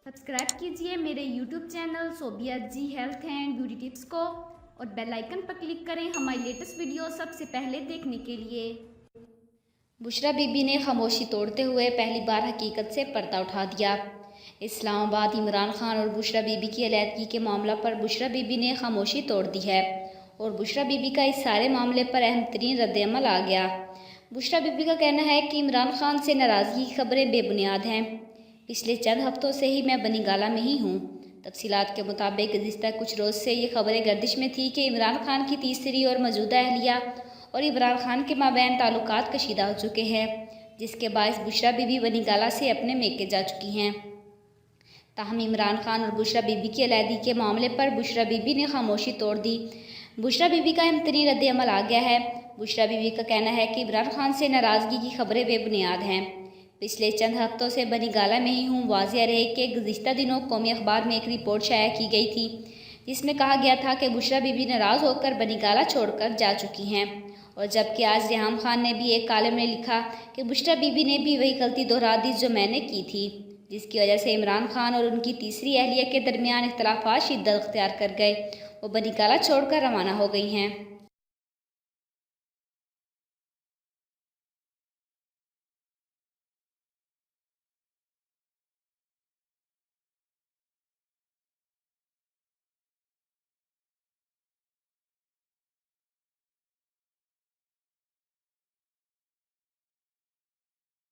Subscribe कीजिए मेरे YouTube channel Sobia ji health and beauty tips को और बेल आइकन पर क्लिक करें हमारी लेटेस्ट वीडियो सबसे पहले देखने के लिए। बुशरा बीबी ने खामोशी तोड़ते हुए पहली बार हकीकत से पर्दा उठा दिया। इस्लामाबाद इमरान खान और बुशरा बीबी की अलैदगी के मामला पर बुशरा बीबी ने खामोशी तोड़ दी है और बुशरा बीबी का इस सारे मामले पर अहम तरीन रद्द-ए-अमल आ गया। बुशरा बीबी का कहना है कि इमरान खान से नाराज़गी की खबरें बेबुनियाद हैं। पिछले चंद हफ्तों से ही मैं बनीगाला में ही हूँ। तफसीलात के मुताबिक गुज़िश्ता कुछ रोज़ से ये खबरें गर्दिश में थी कि इमरान खान की तीसरी और मौजूदा अहलिया और इमरान खान के माबैन ताल्लुकात कशीदा हो चुके हैं, जिसके बायस बुशरा बीबी बनीगाला से अपने मेके जा चुकी हैं। ताहम इमरान खान और बुशरा बीबी की अलैदगी के मामले पर बुशरा बीबी ने खामोशी तोड़ दी। बुशरा बीबी का अहम रद्द-ए-अमल आ गया है। बुशरा बीबी का कहना है कि इमरान खान से नाराज़गी की खबरें बेबुनियाद हैं। पिछले चंद हफ्तों से बनीगाला में ही हूँ। वाज़िह रहे कि गुज़िश्ता दिनों कौमी अखबार में एक रिपोर्ट शाया की गई थी, जिसमें कहा गया था कि बुशरा बीबी नाराज़ होकर बनीगाला छोड़कर जा चुकी हैं, और जबकि आज रेहाम खान ने भी एक कालम में लिखा कि बुशरा बीबी ने भी वही गलती दोहरा दी जो मैंने की थी, जिसकी वजह से इमरान खान और उनकी तीसरी अहलिया के दरमियान इख्तलाफात शिद्दत अख्तियार कर गए। वो बनीगाला छोड़कर रवाना हो गई हैं।